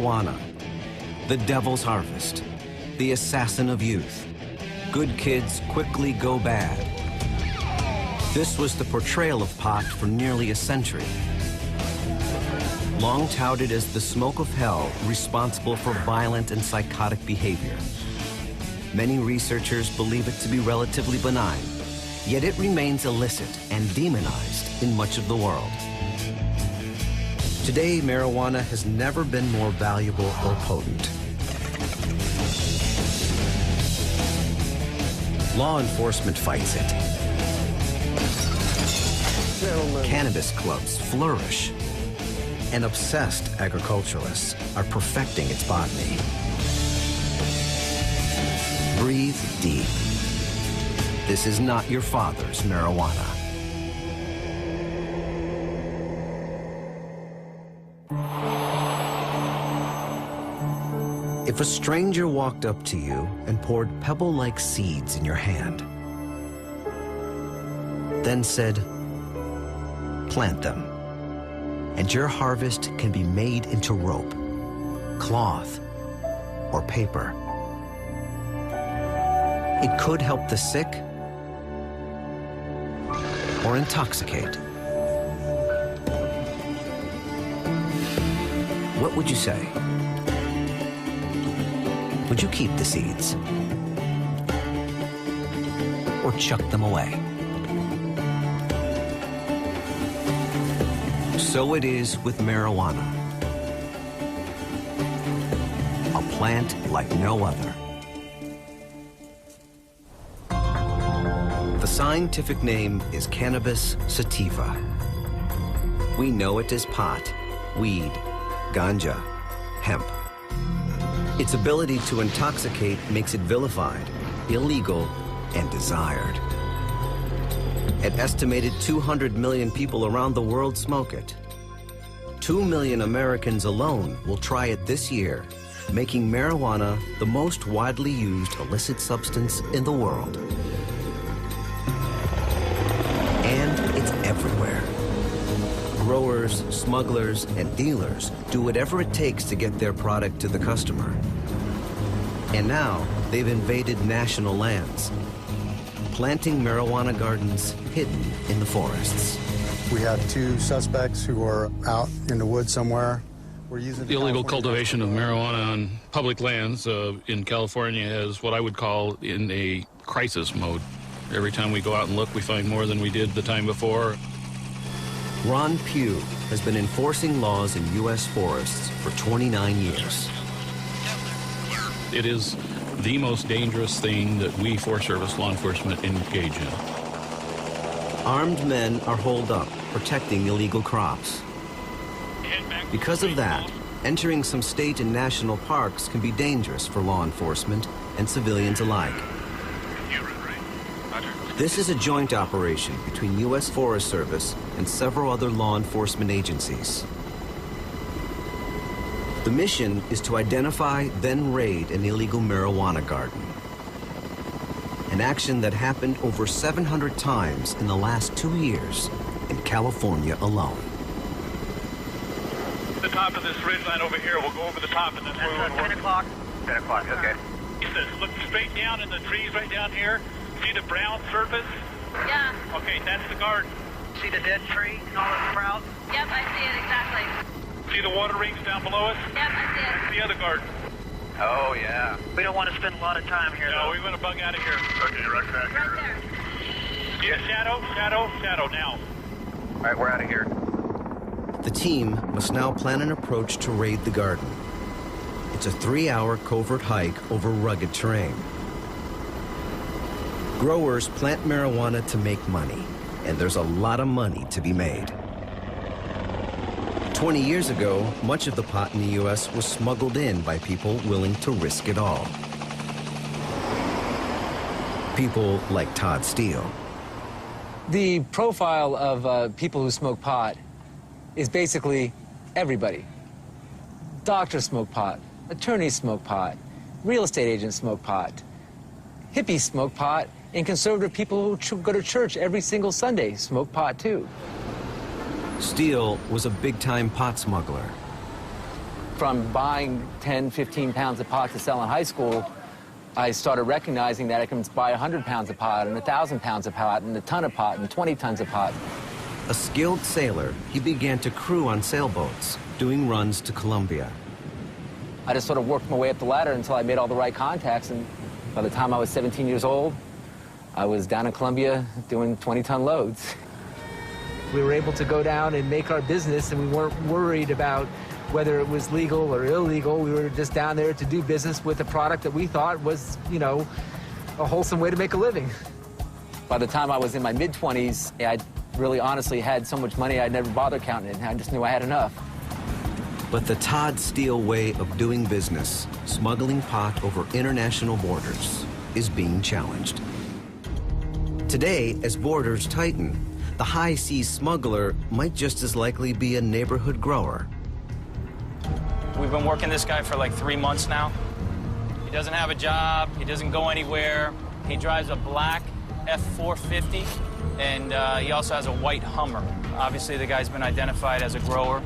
marijuana, the devil's harvest, the assassin of youth. Good kids quickly go bad. This was the portrayal of pot for nearly a century. Long touted as the smoke of hell, responsible for violent and psychotic behavior. Many researchers believe it to be relatively benign, yet it remains illicit and demonized in much of the world. Today, marijuana has never been more valuable or potent. Law enforcement fights it. Cannabis clubs flourish. And obsessed agriculturalists are perfecting its botany. Breathe deep. This is not your father's marijuana. If a stranger walked up to you and poured pebble-like seeds in your hand, then said, "Plant them," and your harvest can be made into rope, cloth, or paper. It could help the sick or intoxicate. What would you say? Would you keep the seeds or chuck them away? So it is with marijuana, a plant like no other. The scientific name is Cannabis sativa. We know it as pot, weed, ganja, hemp. Its ability to intoxicate makes it vilified, illegal, and desired. An estimated 200 million people around the world smoke it. 2 million Americans alone will try it this year, making marijuana the most widely used illicit substance in the world. And it's everywhere. Growers, smugglers, and dealers do whatever it takes to get their product to the customer. And now they've invaded national lands, planting marijuana gardens hidden in the forests. We have 2 suspects who are out in the woods somewhere. We're using the illegal cultivation of marijuana on public lands in California is what I would call in a crisis mode. Every time we go out and look, we find more than we did the time before. Ron Pugh has been enforcing laws in U.S. forests for 29 years. It is the most dangerous thing that we Forest Service law enforcement engage in. Armed men are holed up, protecting illegal crops. Because of that, entering some state and national parks can be dangerous for law enforcement and civilians alike. This is a joint operation between U.S. Forest Service and several other law enforcement agencies. The mission is to identify, then raid an illegal marijuana garden. An action that happened over 700 times in the last 2 years in California alone. The top of this ridgeline over here, we'll go over the top and then move. 10 o'clock. 10 o'clock, okay. He says, look straight down in the trees right down here. See the brown surface? Yeah. Okay, that's the garden. See the dead tree and all the sprouts? Yep, I see it exactly. See the water rings down below us? Yep, I see it. The other garden. Oh, yeah. We don't want to spend a lot of time here, No, though. we want to bug out of here. Okay, right back. Right there. See the shadow, shadow, shadow now. All right, we're out of here. The team must now plan an approach to raid the garden. It's a 3-hour covert hike over rugged terrain. Growers plant marijuana to make money, and there's a lot of money to be made. 20 years ago, much of the pot in the U.S. was smuggled in by people willing to risk it all. People like Todd Steele. The profile of people who smoke pot is basically everybody. Doctors smoke pot, attorneys smoke pot, real estate agents smoke pot, hippies smoke pot, and conservative people who go to church every single Sunday smoke pot too. Steele was a big-time pot smuggler. from buying 10, 15 pounds of pot to sell in high school, I started recognizing that I can buy 100 pounds of pot and 1,000 pounds of pot and a ton of pot and 20 tons of pot. A skilled sailor, he began to crew on sailboats, doing runs to Colombia. I just sort of worked my way up the ladder until I made all the right contacts, and by the time I was 17 years old, I was down in Colombia doing 20-ton loads. We were able to go down and make our business, and we weren't worried about whether it was legal or illegal. We were just down there to do business with a product that we thought was, you know, a wholesome way to make a living. By the time I was in my mid-20s, I really honestly had so much money I'd never bother counting it. I just knew I had enough. But the Todd Steele way of doing business, smuggling pot over international borders, is being challenged. Today, as borders tighten, the high seas smuggler might just as likely be a neighborhood grower. We've been working this guy for like 3 months now. He doesn't have a job, he doesn't go anywhere. He drives a black F450, and he also has a white Hummer. Obviously, the guy's been identified as a grower.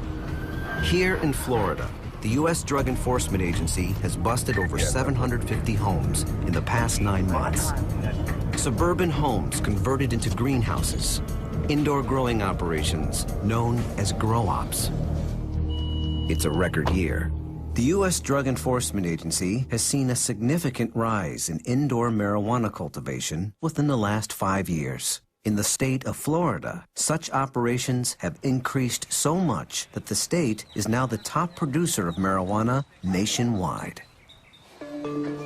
Here in Florida, the U.S. Drug Enforcement Agency has busted over 750 homes in the past 9 months. Suburban homes converted into greenhouses, indoor growing operations known as grow-ops. It's a record year. The U.S. Drug Enforcement Agency has seen a significant rise in indoor marijuana cultivation within the last 5 years. In the state of Florida, such operations have increased so much that the state is now the top producer of marijuana nationwide.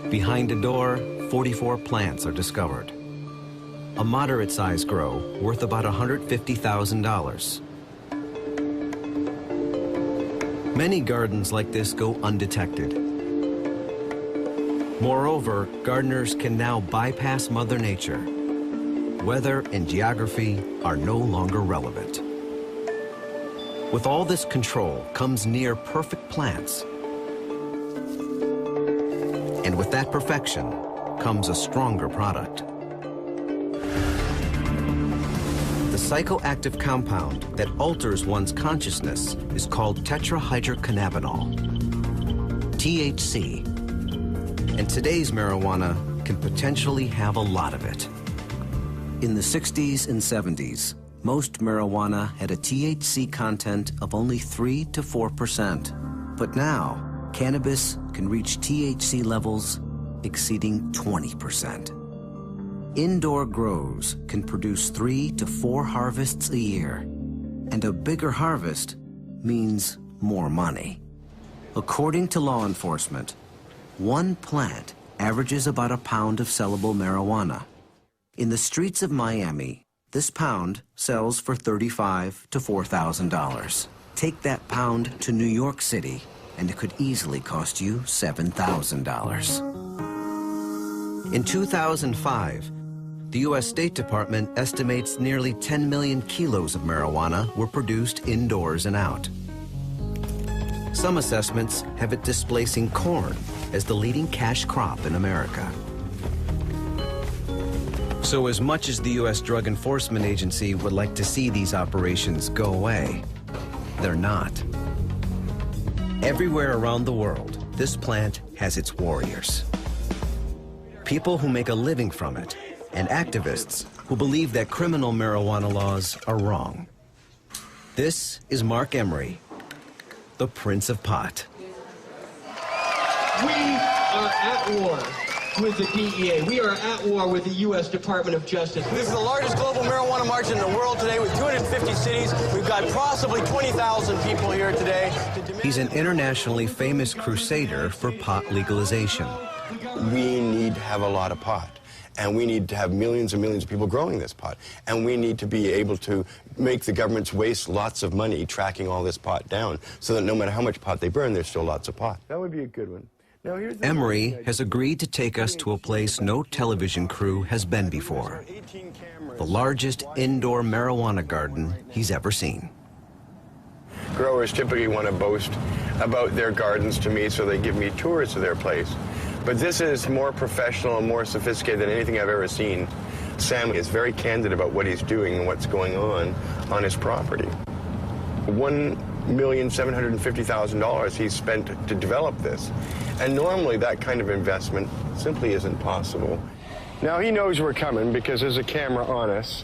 Behind a door, 44 plants are discovered. A moderate-sized grow worth about $150,000. Many gardens like this go undetected. Moreover, gardeners can now bypass Mother Nature. Weather and geography are no longer relevant. With all this control comes near-perfect plants. And with that perfection comes a stronger product. The psychoactive compound that alters one's consciousness is called tetrahydrocannabinol, THC. And today's marijuana can potentially have a lot of it. In the 60s and 70s, most marijuana had a THC content of only 3 to 4%. But now, cannabis can reach THC levels exceeding 20%. Indoor grows can produce 3 to 4 harvests a year, and a bigger harvest means more money. According to law enforcement, one plant averages about a pound of sellable marijuana. In the streets of Miami, this pound sells for $35,000 to $4,000. Take that pound to New York City, and it could easily cost you $7,000. In 2005, the U.S. State Department estimates nearly 10 million kilos of marijuana were produced indoors and out. Some assessments have it displacing corn as the leading cash crop in America. So as much as the U.S. Drug Enforcement Agency would like to see these operations go away, they're not. Everywhere around the world, this plant has its warriors. People who make a living from it, and activists who believe that criminal marijuana laws are wrong. This is Mark Emery, the Prince of Pot. We are at war with the DEA. We are at war with the U.S. Department of Justice. This is the largest global marijuana march in the world today with 250 cities. We've got possibly 20,000 people here today. He's an internationally famous crusader for pot legalization. We need to have a lot of pot. And we need to have millions and millions of people growing this pot. And we need to be able to make the governments waste lots of money tracking all this pot down so that no matter how much pot they burn, there's still lots of pot. That would be a good one. Now, Emery has agreed to take us to a place no television crew has been before. The largest indoor marijuana garden he's ever seen. Growers typically want to boast about their gardens to me, so they give me tours of their place. But this is more professional and more sophisticated than anything I've ever seen. Sam is very candid about what he's doing and what's going on his property. One $1,750,000 he spent to develop this. And normally that kind of investment simply isn't possible. Now he knows we're coming because there's a camera on us.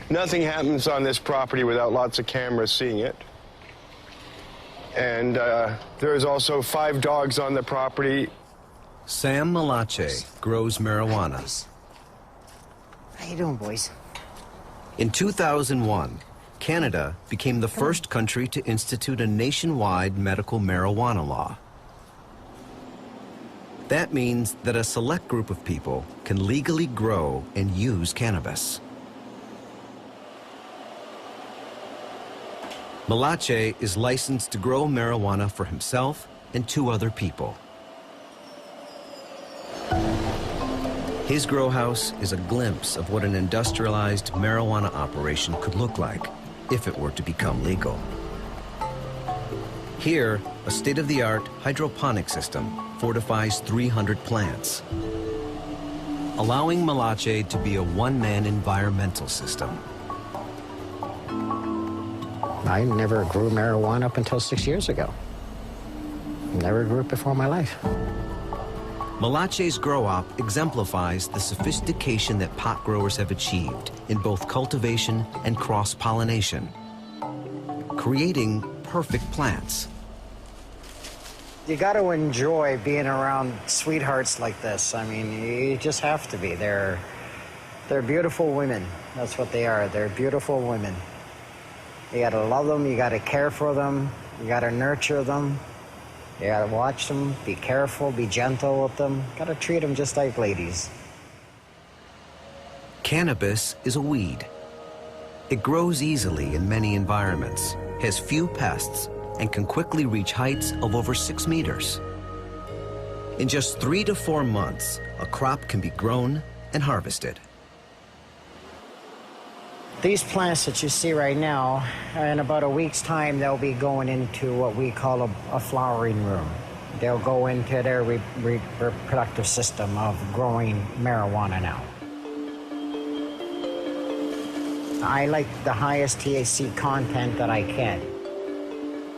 Nothing happens on this property without lots of cameras seeing it. And there's also 5 dogs on the property. Sam Malache grows marijuana. How you doing, boys? In 2001, Canada became the first country to institute a nationwide medical marijuana law. That means that a select group of people can legally grow and use cannabis. Malache is licensed to grow marijuana for himself and 2 other people. His grow house is a glimpse of what an industrialized marijuana operation could look like if it were to become legal. Here, a state-of-the-art hydroponic system fortifies 300 plants, allowing Malache to be a one-man environmental system. I never grew marijuana up until 6 years ago. Never grew it before in my life. Malache's grow-op exemplifies the sophistication that pot growers have achieved in both cultivation and cross-pollination, creating perfect plants. You got to enjoy being around sweethearts like this. I mean, you just have to be. They're beautiful women. That's what they are. They're beautiful women. You got to love them. You got to care for them. You got to nurture them. You got to watch them, be careful, be gentle with them. Got to treat them just like ladies. Cannabis is a weed. It grows easily in many environments, has few pests, and can quickly reach heights of over 6 meters. In just 3 to 4 months, a crop can be grown and harvested. These plants that you see right now, in about a week's time, they'll be going into what we call a flowering room. They'll go into their reproductive system of growing marijuana now. I like the highest THC content that I can.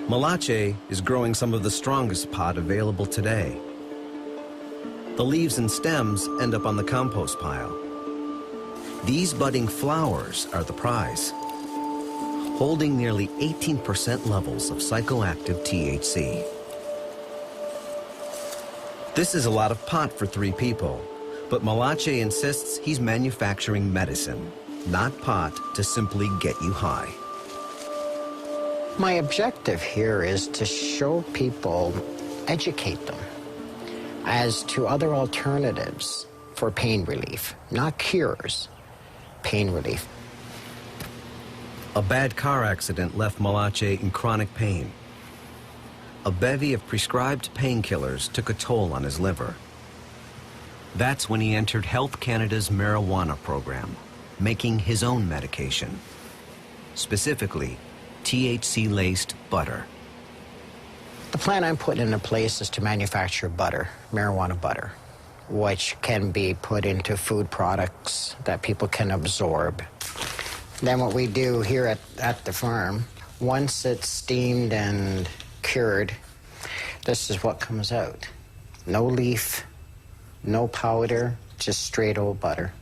Malache is growing some of the strongest pot available today. The leaves and stems end up on the compost pile. These budding flowers are the prize, holding nearly 18% levels of psychoactive THC. This is a lot of pot for 3 people, but Malache insists he's manufacturing medicine, not pot to simply get you high. My objective here is to show people, educate them as to other alternatives for pain relief, not cures. Pain relief. A bad car accident left Malache in chronic pain. A bevy of prescribed painkillers took a toll on his liver. That's when he entered Health Canada's marijuana program, making his own medication, specifically THC-laced butter. The plan I'm putting into place is to manufacture butter, marijuana butter, which can be put into food products that people can absorb. Then what we do here at the farm, once it's steamed and cured, this is what comes out. No leaf, no powder, just straight old butter.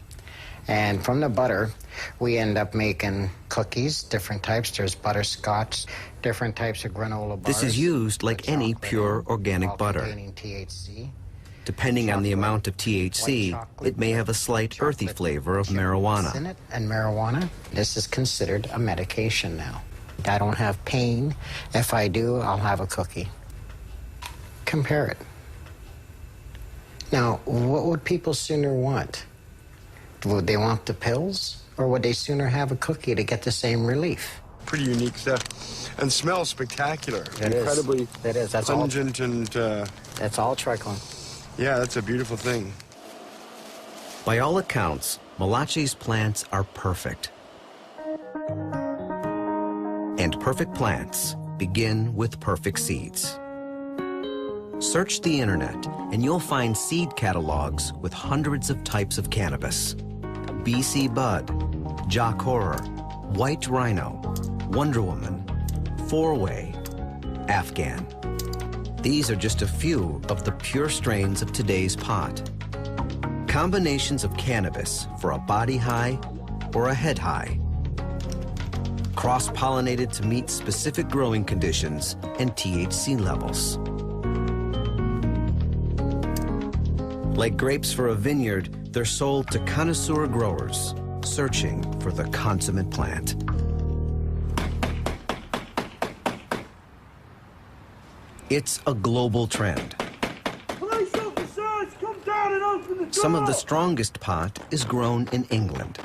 And from the butter, we end up making cookies, different types. There's butterscotch, different types of granola bars. This is used like any pure organic butter. THC. Depending on the amount of THC, it may have a slight earthy flavor of marijuana. In it, and marijuana, this is considered a medication now. I don't have pain. If I do, I'll have a cookie. Compare it. Now, what would people sooner want? Would they want the pills, or would they sooner have a cookie to get the same relief? Pretty unique stuff, and smells spectacular. Incredibly That's pungent and... That's all trichome. Yeah, that's a beautiful thing. By all accounts, Malache's plants are perfect. And perfect plants begin with perfect seeds. Search the internet and you'll find seed catalogs with hundreds of types of cannabis. BC Bud, Jock Horror, White Rhino, Wonder Woman, 4-Way, Afghan. These are just a few of the pure strains of today's pot. Combinations of cannabis for a body high or a head high. Cross-pollinated to meet specific growing conditions and THC levels. Like grapes for a vineyard, they're sold to connoisseur growers searching for the consummate plant. It's a global trend. Police officers, come down and open the door! Some of the strongest pot is grown in England.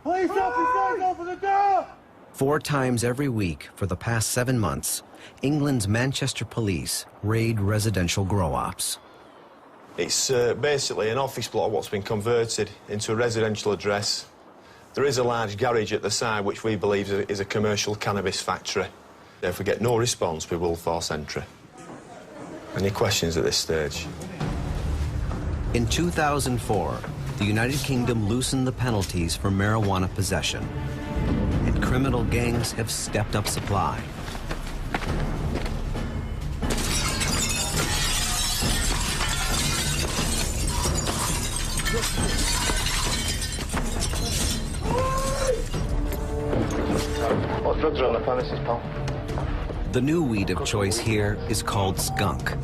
Police officers, open the door! 4 times every week for the past 7 months, England's Manchester police raid residential grow-ops. It's basically an office block what's been converted into a residential address. There is a large garage at the side which we believe is a commercial cannabis factory. If we get no response, we will force entry. Any questions at this stage? In 2004, the United Kingdom loosened the penalties for marijuana possession, and criminal gangs have stepped up supply. What drugs are on the premises, pal? The new weed of choice here is called skunk.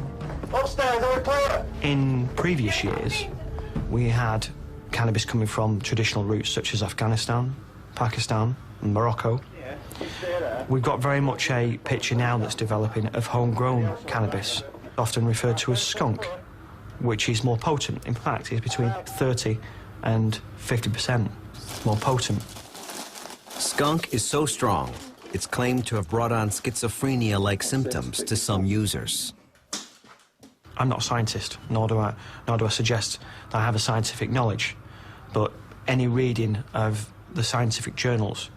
In previous years, we had cannabis coming from traditional roots such as Afghanistan, Pakistan, and Morocco. We've got very much a picture now that's developing of homegrown cannabis, often referred to as skunk, which is more potent. In fact, it's between 30 and 50% more potent. Skunk is so strong, it's claimed to have brought on schizophrenia-like symptoms to some users. I'm not a scientist, nor do I suggest that I have a scientific knowledge, but any reading of the scientific journals,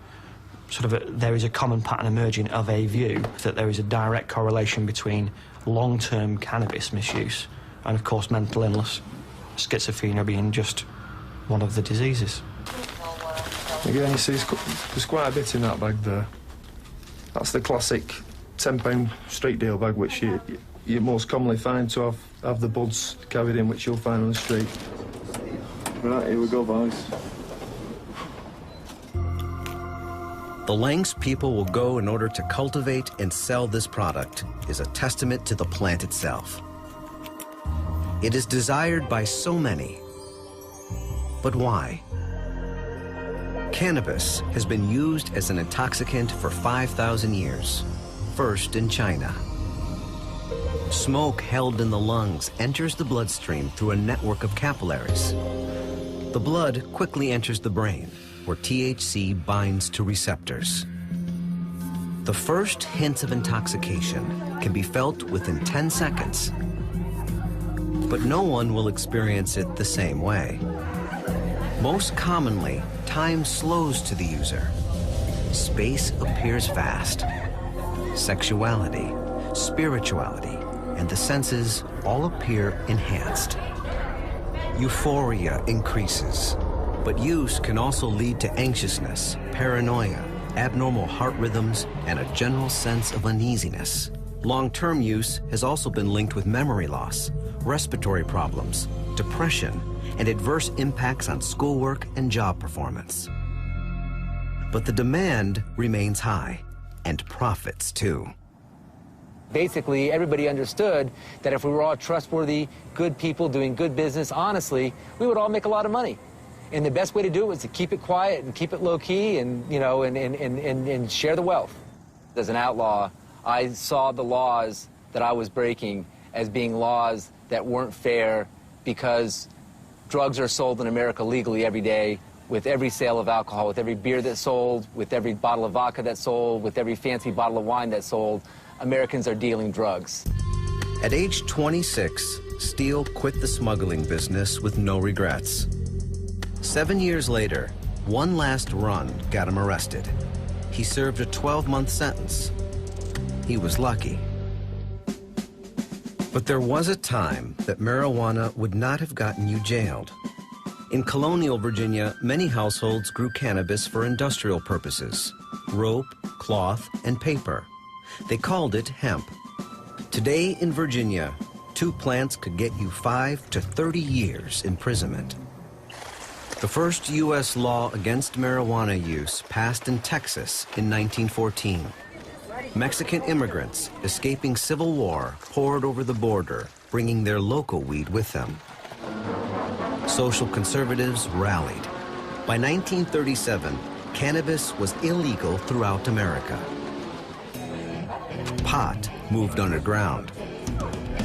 there is a common pattern emerging of a view that there is a direct correlation between long-term cannabis misuse and, of course, mental illness, schizophrenia being just one of the diseases. Again, you see, there's quite a bit in that bag there. That's the classic £10 street deal bag, which you most commonly find to have the buds carried in, which you'll find on the street. Right, here we go, boys. The lengths people will go in order to cultivate and sell this product is a testament to the plant itself. It is desired by so many. But why? Cannabis has been used as an intoxicant for 5,000 years, first in China. Smoke held in the lungs enters the bloodstream through a network of capillaries. The blood quickly enters the brain, where THC binds to receptors. The first hints of intoxication can be felt within 10 seconds. But no one will experience it the same way. Most commonly, time slows to the user. Space appears fast. Sexuality, spirituality, and the senses all appear enhanced. Euphoria increases, but use can also lead to anxiousness, paranoia, abnormal heart rhythms, and a general sense of uneasiness. Long-term use has also been linked with memory loss, respiratory problems, depression, and adverse impacts on schoolwork and job performance. But the demand remains high, and profits too. Basically, everybody understood that if we were all trustworthy, good people doing good business honestly, we would all make a lot of money. And the best way to do it was to keep it quiet and keep it low-key and, you know, and share the wealth. As an outlaw, I saw the laws that I was breaking as being laws that weren't fair because drugs are sold in America legally every day, with every sale of alcohol, with every beer that's sold, with every bottle of vodka that's sold, with every fancy bottle of wine that's sold. Americans are dealing drugs. At age 26, Steele quit the smuggling business with no regrets. 7 years later, one last run got him arrested. He served a 12-month sentence. He was lucky. But there was a time that marijuana would not have gotten you jailed. In colonial Virginia, many households grew cannabis for industrial purposes: rope, cloth, and paper. They called it hemp. Today in Virginia, 2 plants could get you 5 to 30 years imprisonment. The first U.S. law against marijuana use passed in Texas in 1914. Mexican immigrants escaping civil war poured over the border, bringing their local weed with them. Social conservatives rallied. By 1937, cannabis was illegal throughout America. Pot moved underground.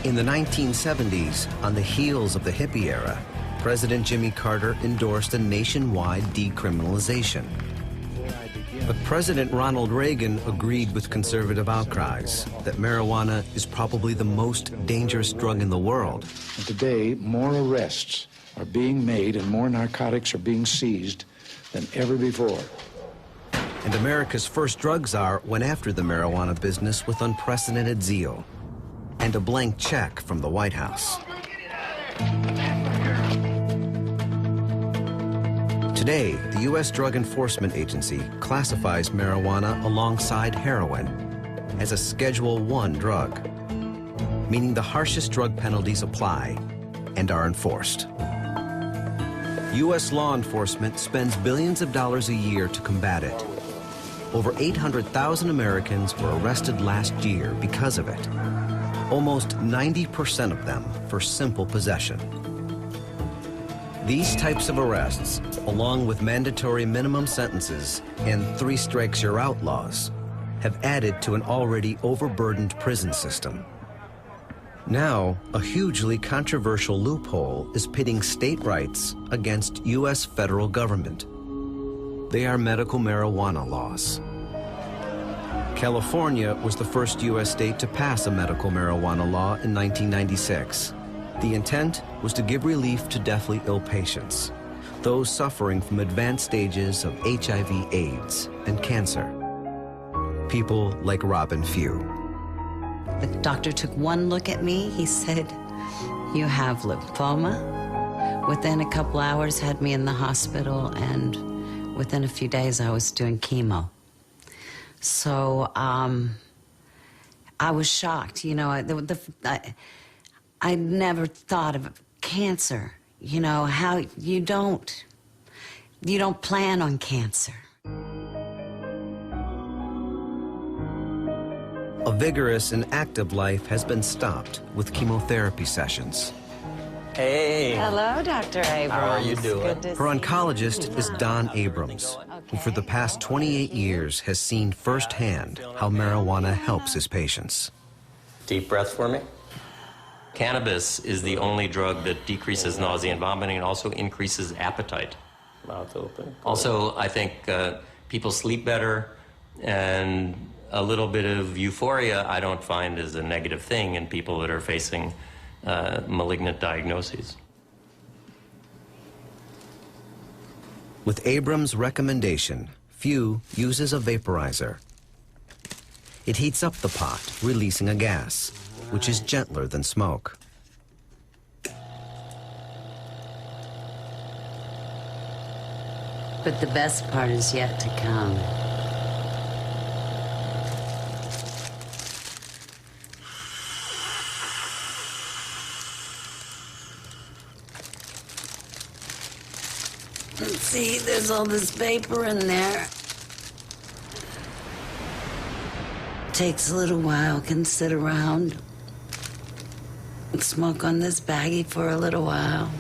In the 1970s, on the heels of the hippie era, President Jimmy Carter endorsed a nationwide decriminalization. But President Ronald Reagan agreed with conservative outcries that marijuana is probably the most dangerous drug in the world. And today, more arrests are being made and more narcotics are being seized than ever before. And America's first drug czar went after the marijuana business with unprecedented zeal and a blank check from the White House. Today, the U.S. Drug Enforcement Agency classifies marijuana alongside heroin as a Schedule I drug, meaning the harshest drug penalties apply and are enforced. U.S. law enforcement spends billions of dollars a year to combat it. Over 800,000 Americans were arrested last year because of it. Almost 90% of them for simple possession. These types of arrests, along with mandatory minimum sentences and 3 strikes you're out laws, have added to an already overburdened prison system. Now, a hugely controversial loophole is pitting state rights against U.S. federal government. They are medical marijuana laws. California was the first U.S. state to pass a medical marijuana law in 1996. The intent was to give relief to deathly ill patients, those suffering from advanced stages of HIV/AIDS and cancer. People like Robin Few. The doctor took one look at me. He said, "You have lymphoma." Within a couple hours, had me in the hospital, and within a few days, I was doing chemo. So I was shocked. You know, I never thought of cancer. You know, how you don't plan on cancer. A vigorous and active life has been stopped with chemotherapy sessions. Hey. Hello, Dr. Abrams. How are you doing? Good to Her oncologist is Don Abrams, who for the past 28 years has seen firsthand how marijuana helps his patients. Deep breath for me. Cannabis is the only drug that decreases nausea and vomiting and also increases appetite. Mouth open. Also, I think people sleep better, and a little bit of euphoria I don't find is a negative thing in people that are facing malignant diagnoses. With Abrams' recommendation, Few uses a vaporizer. It heats up the pot, releasing a gas, which is gentler than smoke. But the best part is yet to come. See, there's all this vapor in there. Takes a little while, can sit around and smoke on this baggie for a little while.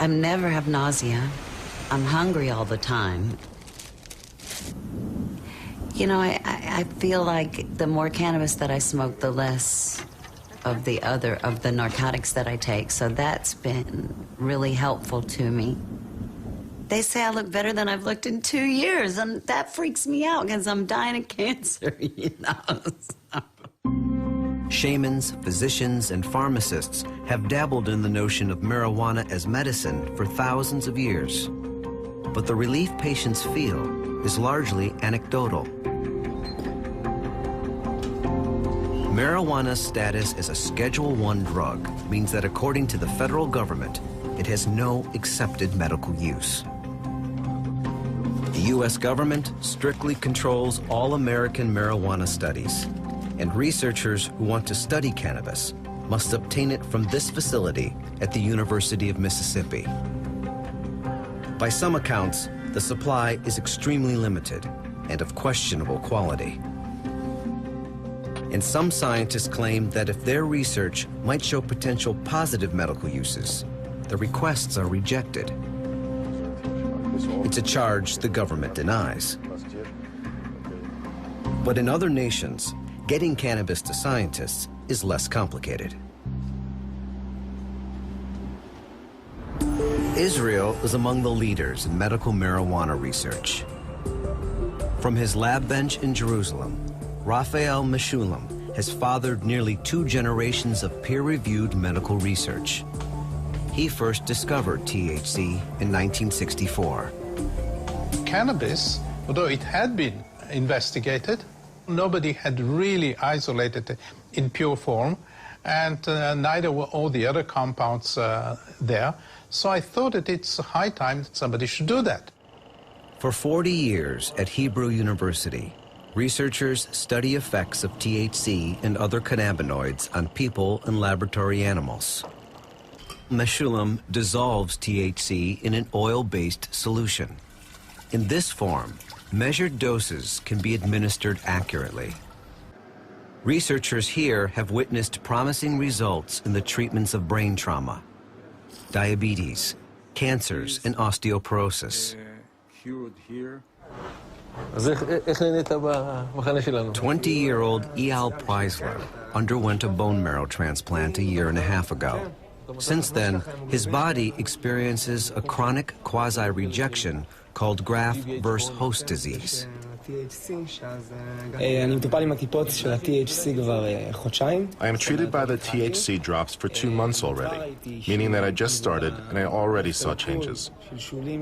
I never have nausea. I'm hungry all the time. You know, I feel like the more cannabis that I smoke, the less of the narcotics that I take. So that's been really helpful to me. They say I look better than I've looked in 2 years, and that freaks me out because I'm dying of cancer, you know. Shamans, physicians, and pharmacists have dabbled in the notion of marijuana as medicine for thousands of years. But the relief patients feel is largely anecdotal. Marijuana's status as a Schedule I drug means that according to the federal government, it has no accepted medical use. The U.S. government strictly controls all American marijuana studies, and researchers who want to study cannabis must obtain it from this facility at the University of Mississippi. By some accounts, the supply is extremely limited and of questionable quality. And some scientists claim that if their research might show potential positive medical uses, the requests are rejected. It's a charge the government denies. But in other nations, getting cannabis to scientists is less complicated. Israel is among the leaders in medical marijuana research. From his lab bench in Jerusalem, Raphael Meshulam has fathered nearly 2 generations of peer-reviewed medical research. He first discovered THC in 1964. Cannabis, although it had been investigated, nobody had really isolated it in pure form, and neither were all the other compounds there. So I thought that it's high time that somebody should do that. For 40 years at Hebrew University, researchers study effects of THC and other cannabinoids on people and laboratory animals. Meshulam dissolves THC in an oil-based solution. In this form, measured doses can be administered accurately. Researchers here have witnessed promising results in the treatments of brain trauma, diabetes, cancers, and osteoporosis. 20-year-old Eyal Preisler underwent a bone marrow transplant 1.5 years ago. Since then, his body experiences a chronic quasi-rejection called graft-versus-host disease. I am treated by the THC drops for 2 months already, meaning that I just started and I already saw changes.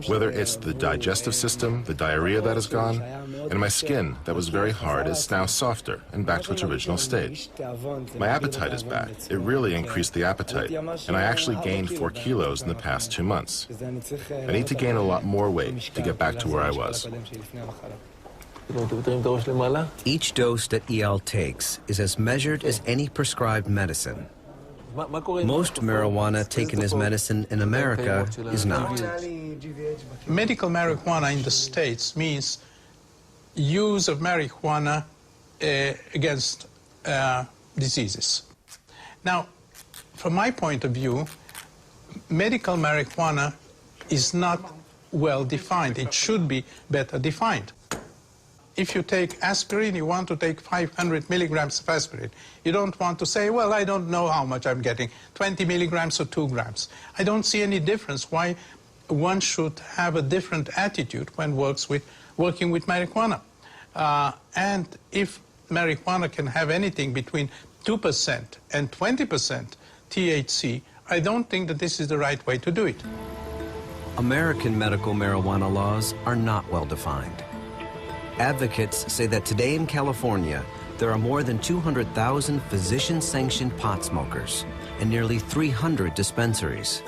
Whether it's the digestive system, the diarrhea that is gone, and my skin that was very hard is now softer and back to its original state. My appetite is back. It really increased the appetite, and I actually gained 4 kilos in the past 2 months. I need to gain a lot more weight to get back to where I was. Each dose that Eyal takes is as measured as any prescribed medicine. Most marijuana taken as medicine in America is not. Medical marijuana in the States means use of marijuana against diseases. Now, from my point of view, medical marijuana is not well defined. It should be better defined. If you take aspirin, you want to take 500 milligrams of aspirin. You don't want to say, well, I don't know how much I'm getting, 20 milligrams or 2 grams. I don't see any difference why one should have a different attitude when working with marijuana. And if marijuana can have anything between 2% and 20% THC, I don't think that this is the right way to do it. American medical marijuana laws are not well defined. Advocates say that today in California, there are more than 200,000 physician-sanctioned pot smokers and nearly 300 dispensaries.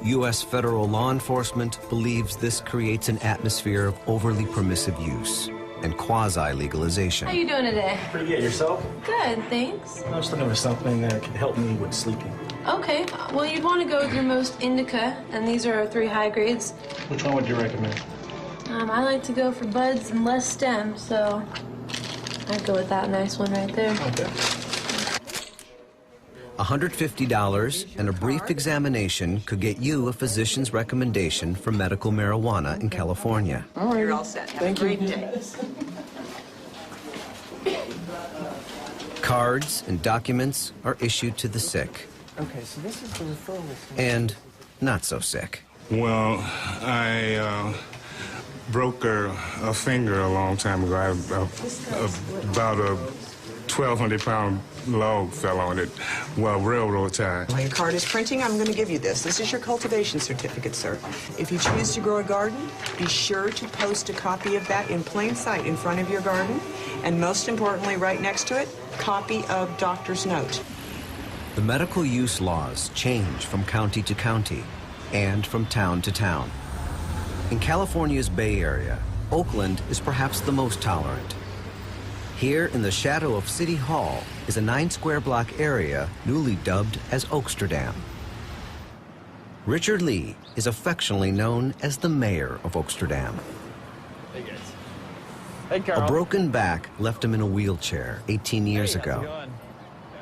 U.S. federal law enforcement believes this creates an atmosphere of overly permissive use and quasi-legalization. How you doing today? Pretty good. Yourself? Good, thanks. I was looking for something that could help me with sleeping. Okay, well, you'd want to go with your most indica, and these are our 3 high grades. Which one would you recommend? I like to go for buds and less stem, so I'd go with that nice one right there. Okay. $150 and a brief examination could get you a physician's recommendation for medical marijuana in California. All right. You're all set. Have a great day. Cards and documents are issued to the sick. Okay, so this is the referral. And not so sick. Well, I broke a finger a long time ago. About a 1,200-pound log fell on it while railroad tie. While your card is printing, I'm going to give you this. This is your cultivation certificate, sir. If you choose to grow a garden, be sure to post a copy of that in plain sight in front of your garden. And most importantly, right next to it, copy of doctor's note. The medical use laws change from county to county and from town to town. In California's Bay Area, Oakland is perhaps the most tolerant. Here in the shadow of City Hall is a 9-square-block area newly dubbed as Oaksterdam. Richard Lee is affectionately known as the mayor of Oaksterdam. Hey, guys. Hey, Carl. A broken back left him in a wheelchair 18 years ago.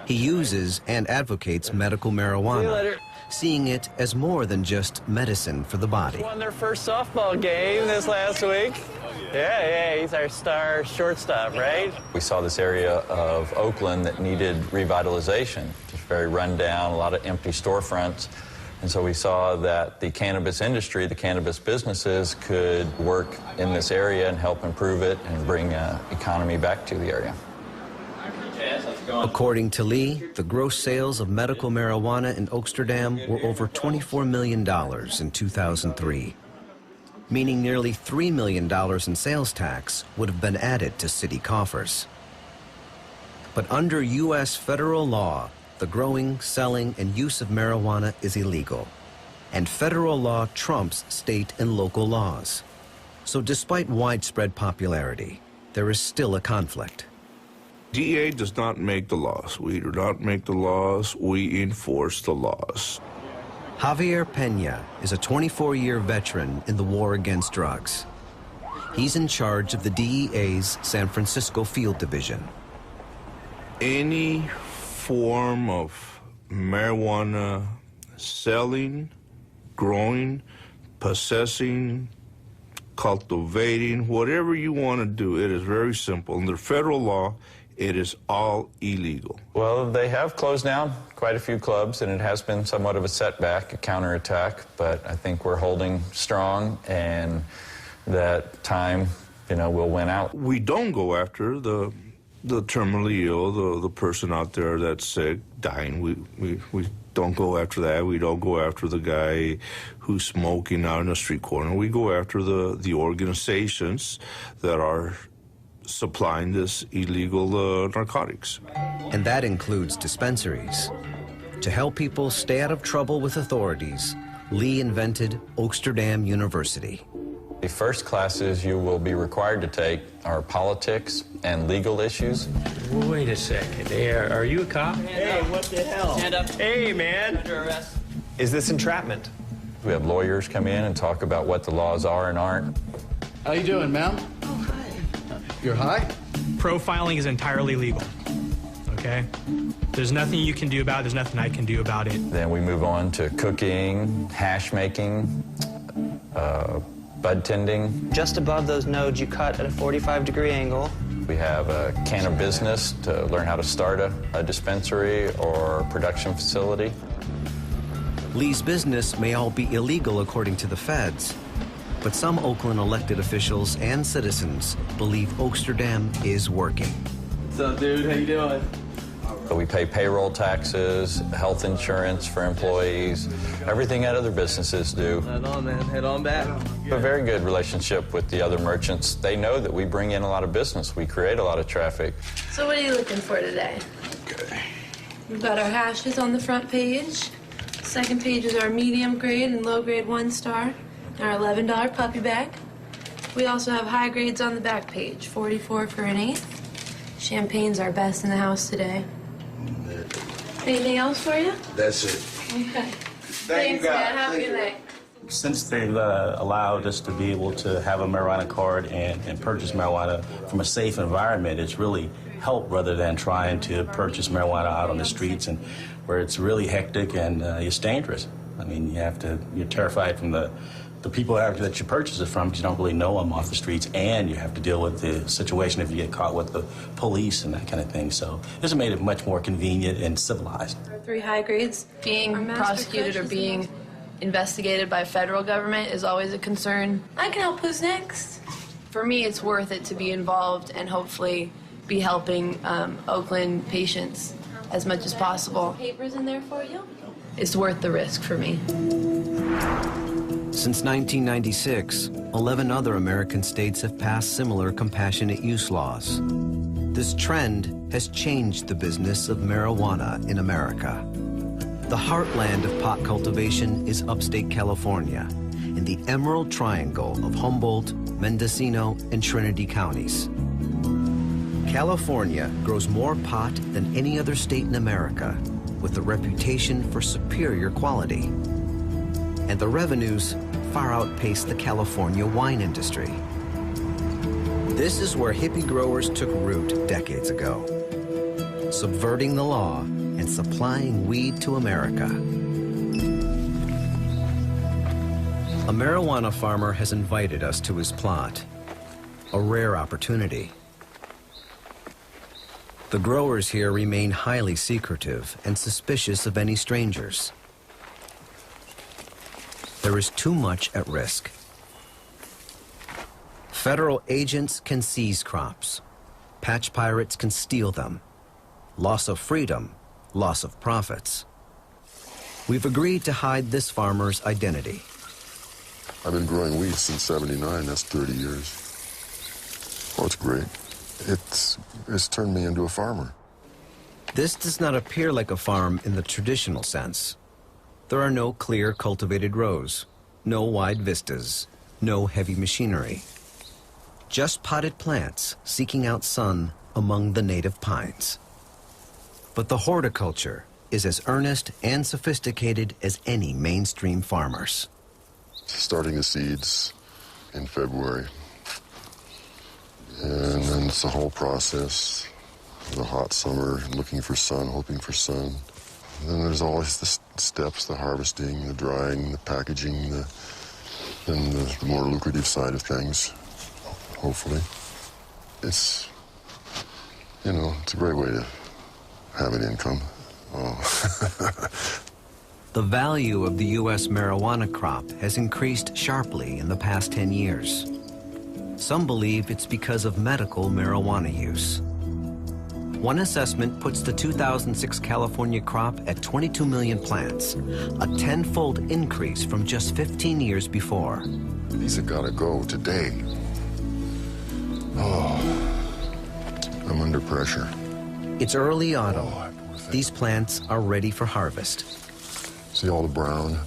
He uses and advocates medical marijuana, seeing it as more than just medicine for the body. Won their first softball game this last week. Yeah, he's our star shortstop, right? We saw this area of Oakland that needed revitalization. Just very run down, a lot of empty storefronts. And so we saw that the cannabis industry, the cannabis businesses could work in this area and help improve it and bring economy back to the area. According to Lee, the gross sales of medical marijuana in Oaksterdam were over $24 million in 2003, meaning nearly $3 million in sales tax would have been added to city coffers. But under U.S. federal law, the growing, selling, and use of marijuana is illegal, and federal law trumps state and local laws. So despite widespread popularity, there is still a conflict. DEA does not make the laws. We do not make the laws. We enforce the laws. Javier Peña is a 24-year veteran in the war against drugs. He's in charge of the DEA's San Francisco Field Division. Any form of marijuana selling, growing, possessing, cultivating, whatever you want to do, it is very simple. Under federal law, it is all illegal. Well, they have closed down quite a few clubs, and it has been somewhat of a setback, a counterattack, but I think we're holding strong, and that time, will win out. We don't go after the terminally ill, the person out there that's sick, dying. We don't go after that. We don't go after the guy who's smoking out in the street corner. We go after the organizations that are supplying this illegal narcotics. And that includes dispensaries. To help people stay out of trouble with authorities, Lee invented Oaksterdam University. The first classes you will be required to take are politics and legal issues. Wait a second. Hey, are you a cop? Hey, what the hell? Stand up. Hey, man. Under arrest. Is this entrapment? We have lawyers come in and talk about what the laws are and aren't. How you doing, ma'am? Oh, hi. You're high? Profiling is entirely legal, okay? There's nothing you can do about it. There's nothing I can do about it. Then we move on to cooking, hash making, bud tending. Just above those nodes, you cut at a 45-degree angle. We have a cannabusiness to learn how to start a dispensary or production facility. Lee's business may all be illegal according to the feds, but some Oakland elected officials and citizens believe Oaksterdam is working. What's up, dude? How you doing? We pay payroll taxes, health insurance for employees, everything that other businesses do. Head on, man. Head on back. We have a very good relationship with the other merchants. They know that we bring in a lot of business. We create a lot of traffic. So what are you looking for today? Okay. We've got our hashes on the front page. Second page is our medium grade and low grade 1-star. Our $11 puppy bag. We also have high grades on the back page, 44 for an eighth. Champagne's our best in the house today. Anything else for you? That's it. Okay. Thanks, man. Have a good night. Since they've allowed us to be able to have a marijuana card and purchase marijuana from a safe environment, it's really helped rather than trying to purchase marijuana out on the streets and where it's really hectic and it's dangerous. I mean, you're terrified from the people that you purchase it from because you don't really know them off the streets, and you have to deal with the situation if you get caught with the police and that kind of thing. So this has made it much more convenient and civilized. 3 high grades. Being prosecuted or being investigated by federal government is always a concern. I can help. Who's next? For me, it's worth it to be involved and hopefully be helping Oakland patients as much as possible. Papers in there for you? It's worth the risk for me. Since 1996, 11 other American states have passed similar compassionate use laws. This trend has changed the business of marijuana in America. The heartland of pot cultivation is upstate California, in the Emerald Triangle of Humboldt, Mendocino, and Trinity counties. California grows more pot than any other state in America, with a reputation for superior quality. And the revenues far outpace the California wine industry. This is where hippie growers took root decades ago, subverting the law and supplying weed to America. A marijuana farmer has invited us to his plot, a rare opportunity. The growers here remain highly secretive and suspicious of any strangers. There is too much at risk. Federal agents can seize crops. Patch pirates can steal them. Loss of freedom, loss of profits. We've agreed to hide this farmer's identity. I've been growing weed since '79, that's 30 years. Oh, it's great. It's turned me into a farmer. This does not appear like a farm in the traditional sense. There are no clear cultivated rows, no wide vistas, no heavy machinery. Just potted plants seeking out sun among the native pines. But the horticulture is as earnest and sophisticated as any mainstream farmers. Starting the seeds in February. And then it's the whole process. The hot summer, looking for sun, hoping for sun. And then there's always the steps, the harvesting, the drying, the packaging, and the more lucrative side of things. Hopefully. It's, you know, it's a great way to have an income. Oh. The value of the U.S. marijuana crop has increased sharply in the past 10 years. Some believe it's because of medical marijuana use. One assessment puts the 2006 California crop at 22 million plants, a 10-fold increase from just 15 years before. These have got to go today. Oh, I'm under pressure. It's early autumn. These plants are ready for harvest. See all the brown?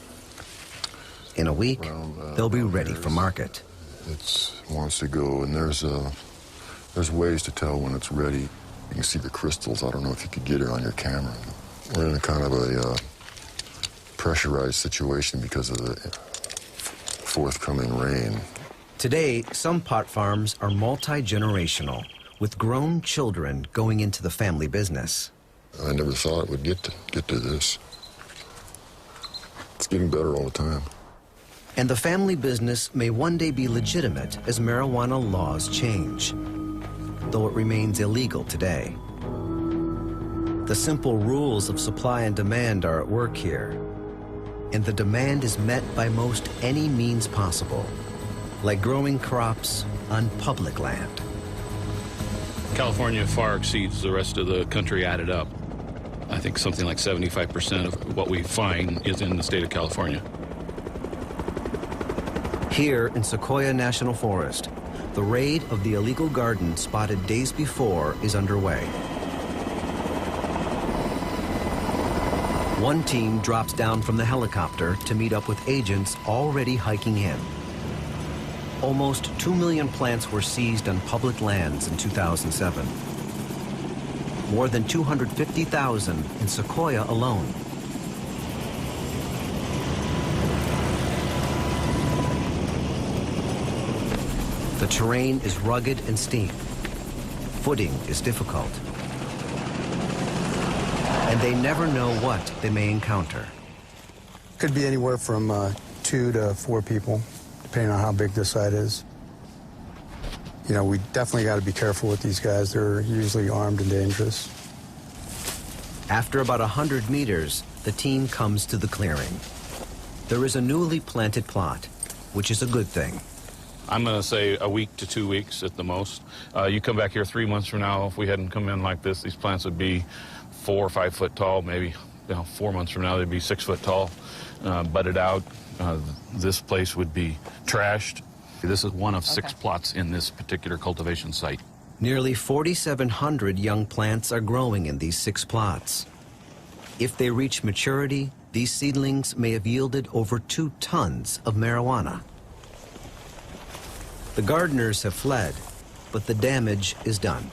In a week, they'll be ready for market. It wants to go, and there's ways to tell when it's ready. You can see the crystals. I don't know if you could get it on your camera. We're in a kind of a pressurized situation because of the forthcoming rain. Today, some pot farms are multi-generational, with grown children going into the family business. I never thought it would get to this. It's getting better all the time. And the family business may one day be legitimate as marijuana laws change, though it remains illegal today. The simple rules of supply and demand are at work here, and the demand is met by most any means possible, like growing crops on public land. California far exceeds the rest of the country added up. I think something like 75% of what we find is in the state of California. Here in Sequoia National Forest, the raid of the illegal garden spotted days before is underway. One team drops down from the helicopter to meet up with agents already hiking in. Almost 2 million plants were seized on public lands in 2007. More than 250,000 in Sequoia alone. The terrain is rugged and steep. Footing is difficult. And they never know what they may encounter. Could be anywhere from 2 to 4 people, depending on how big the site is. You know, we definitely got to be careful with these guys. They're usually armed and dangerous. After about 100 meters, the team comes to the clearing. There is a newly planted plot, which is a good thing. I'm going to say a week to 2 weeks at the most. You come back here 3 months from now, if we hadn't come in like this, these plants would be 4 or 5 foot tall, maybe. 4 months from now, they'd be 6 foot tall, budded out. This place would be trashed. This is one of 6 plots in this particular cultivation site. Nearly 4,700 young plants are growing in these 6 plots. If they reach maturity, these seedlings may have yielded over 2 tons of marijuana. The gardeners have fled, but the damage is done.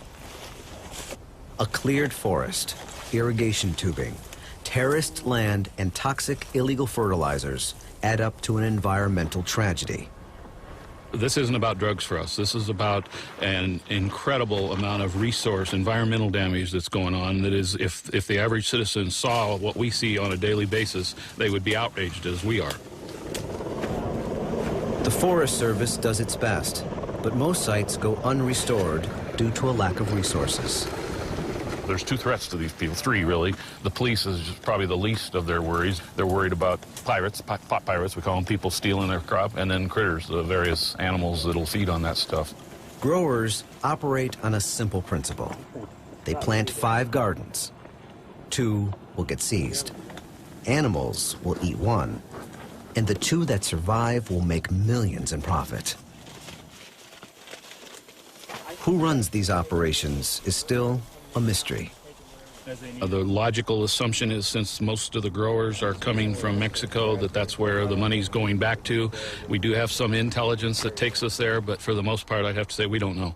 A cleared forest, irrigation tubing, terraced land, and toxic illegal fertilizers add up to an environmental tragedy. This isn't about drugs for us. This is about an incredible amount of resource, environmental damage that's going on. That is, if the average citizen saw what we see on a daily basis, they would be outraged as we are. The Forest Service does its best, but most sites go unrestored due to a lack of resources. There's 2 threats to these people, 3 really. The police is probably the least of their worries. They're worried about pirates, pot pirates, we call them, people stealing their crop, and then critters, the various animals that'll feed on that stuff. Growers operate on a simple principle. They plant 5 gardens. 2 will get seized. Animals will eat 1, and the 2 that survive will make millions in profit. Who runs these operations is still a mystery. The logical assumption is, since most of the growers are coming from Mexico, that's where the money's going back to. We do have some intelligence that takes us there, but for the most part, I'd have to say we don't know.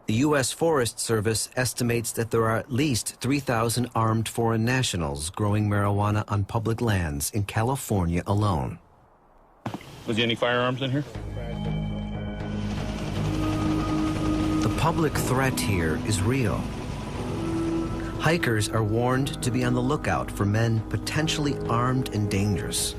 The U.S. Forest Service estimates that there are at least 3,000 armed foreign nationals growing marijuana on public lands in California alone. Was there any firearms in here? The public threat here is real. Hikers are warned to be on the lookout for men potentially armed and dangerous.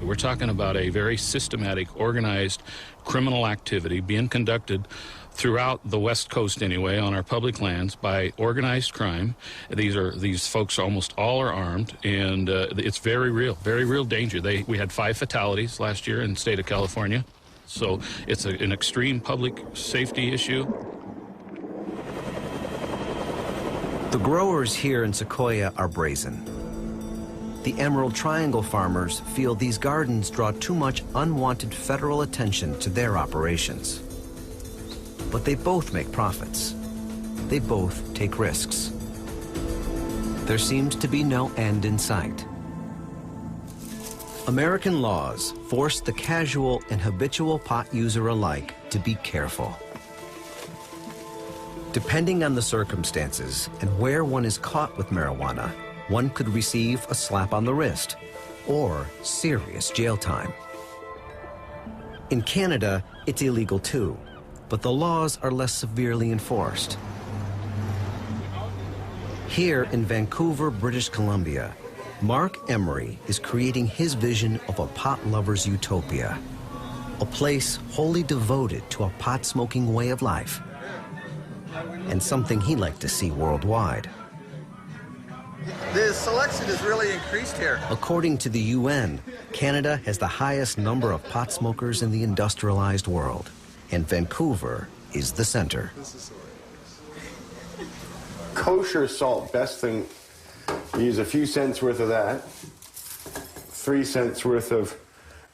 We're talking about a very systematic, organized criminal activity being conducted throughout the West Coast anyway, on our public lands, by organized crime. These folks almost all are armed, and it's very real danger. We had 5 fatalities last year in the state of California, so it's an extreme public safety issue. The growers here in Sequoia are brazen. The Emerald Triangle farmers feel these gardens draw too much unwanted federal attention to their operations. But they both make profits. They both take risks. There seems to be no end in sight. American laws force the casual and habitual pot user alike to be careful. Depending on the circumstances and where one is caught with marijuana, one could receive a slap on the wrist or serious jail time. In Canada, it's illegal too, but the laws are less severely enforced. Here in Vancouver, British Columbia, Mark Emery is creating his vision of a pot lover's utopia, a place wholly devoted to a pot-smoking way of life, and something he'd like to see worldwide. The selection has really increased here. According to the UN, Canada has the highest number of pot smokers in the industrialized world, and Vancouver is the center. Kosher salt, best thing, use a few cents worth of that, 3 cents worth of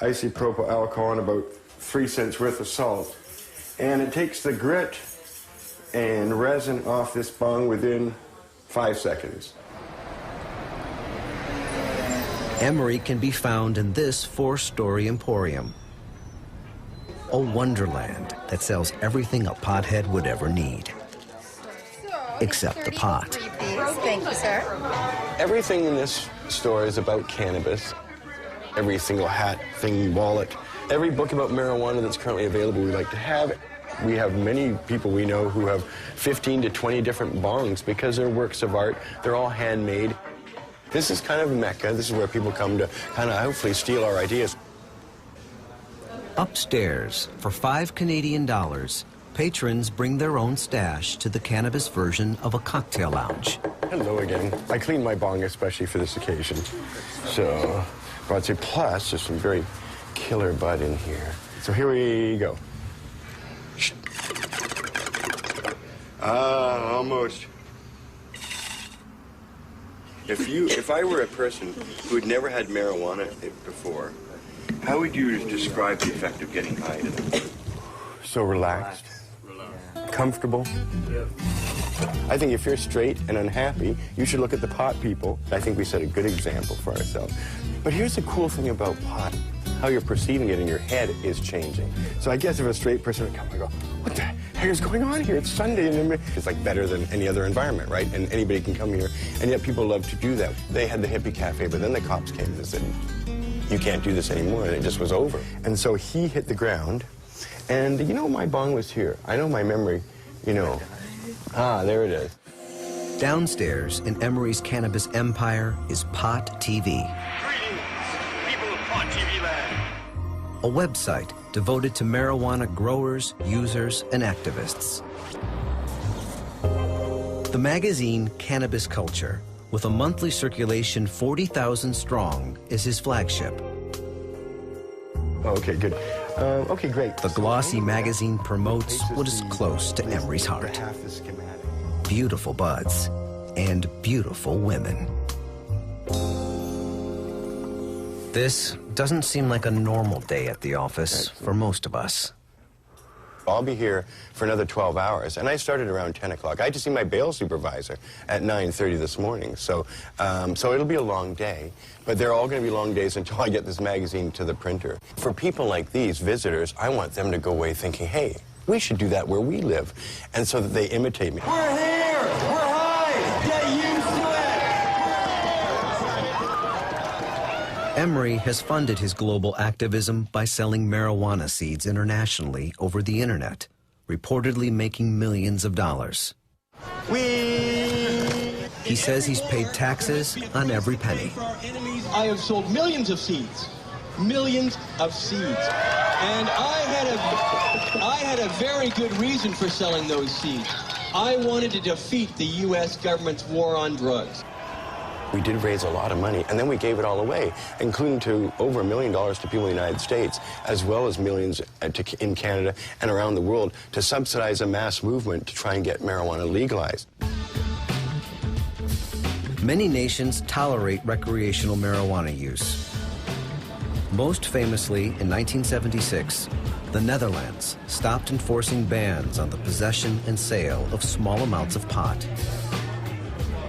isopropyl alcohol, and about 3 cents worth of salt. And it takes the grit and resin off this bung within 5 seconds. Emery can be found in this 4-story emporium, a wonderland that sells everything a pothead would ever need, except the pot. Thank you, sir. Everything in this store is about cannabis. Every single hat, thing, wallet, every book about marijuana that's currently available we like to have. We have many people we know who have 15 to 20 different bongs because they're works of art. They're all handmade. This is kind of a mecca. This is where people come to kind of hopefully steal our ideas. Upstairs, for $5 Canadian, patrons bring their own stash to the cannabis version of a cocktail lounge. Hello again. I cleaned my bong especially for this occasion. So, but plus, there's some very killer bud in here. So here we go. Almost. If I were a person who had never had marijuana before, how would you describe the effect of getting high today? So relaxed. comfortable. I think if you're straight and unhappy, you should look at the pot people. I think we set a good example for ourselves. But here's the cool thing about pot. How you're perceiving it in your head is changing. So I guess if a straight person would come and go, what the heck is going on here? It's Sunday. And it's like better than any other environment, right? And anybody can come here. And yet people love to do that. They had the hippie cafe, but then the cops came and said, you can't do this anymore. And it just was over. And so he hit the ground. And you know, my bong was here. I know my memory, you know. Ah, there it is. Downstairs in Emery's cannabis empire is Pot TV. People of Pot TV land. A website devoted to marijuana growers, users, and activists. The magazine Cannabis Culture, with a monthly circulation 40,000 strong, is his flagship. Okay, good. Okay, great. The glossy magazine promotes what is close to Emery's heart. Beautiful buds and beautiful women. This doesn't seem like a normal day at the office for most of us. I'll be here for another 12 hours, and I started around 10 o'clock. I had to see my bail supervisor at 9:30 this morning, so it'll be a long day, but they're all going to be long days until I get this magazine to the printer. For people like these visitors, I want them to go away thinking, hey, we should do that where we live, and so that they imitate me. We're here! We're high! Get used to it! Emery has funded his global activism by selling marijuana seeds internationally over the internet, reportedly making millions of dollars. He says he's paid taxes on every penny. I have sold millions of seeds. Millions of seeds. And I had a very good reason for selling those seeds. I wanted to defeat the U.S. government's war on drugs. We did raise a lot of money, and then we gave it all away, including to over $1 million to people in the United States, as well as millions in Canada and around the world to subsidize a mass movement to try and get marijuana legalized. Many nations tolerate recreational marijuana use. Most famously, in 1976, the Netherlands stopped enforcing bans on the possession and sale of small amounts of pot.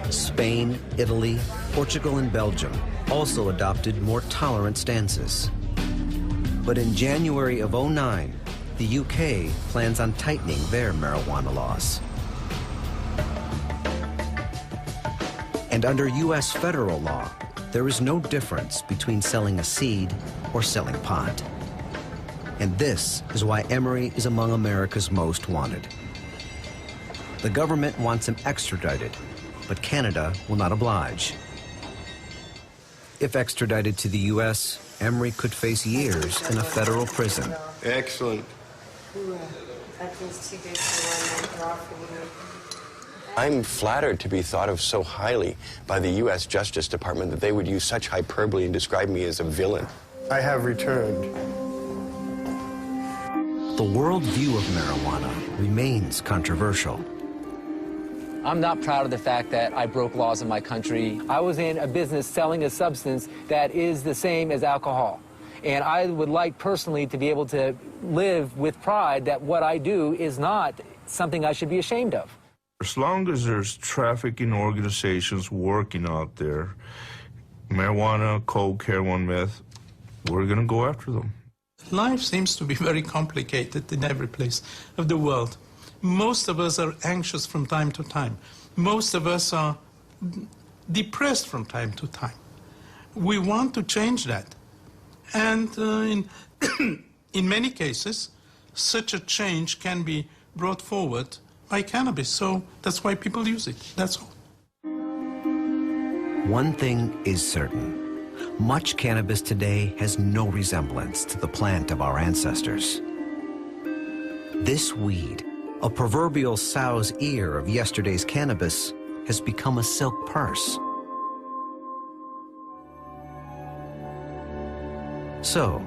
Spain, Italy, Portugal, and Belgium also adopted more tolerant stances. But in January of '09, the UK plans on tightening their marijuana laws. And under U.S. federal law, there is no difference between selling a seed or selling pot. And this is why Emery is among America's most wanted. The government wants him extradited, but Canada will not oblige. If extradited to the U.S., Emery could face years in a federal prison. Excellent. I'm flattered to be thought of so highly by the U.S. Justice Department that they would use such hyperbole and describe me as a villain. I have returned. The worldview of marijuana remains controversial. I'm not proud of the fact that I broke laws in my country. I was in a business selling a substance that is the same as alcohol. And I would like personally to be able to live with pride that what I do is not something I should be ashamed of. As long as there's trafficking organizations working out there, marijuana, coke, heroin, meth, we're going to go after them. Life seems to be very complicated in every place of the world. Most of us are anxious from time to time. Most of us are depressed from time to time. We want to change that. And in many cases, such a change can be brought forward by cannabis. So that's why people use it. That's all. One thing is certain. Much cannabis today has no resemblance to the plant of our ancestors. This weed, a proverbial sow's ear of yesterday's cannabis, has become a silk purse. So,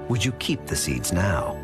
would you keep the seeds now?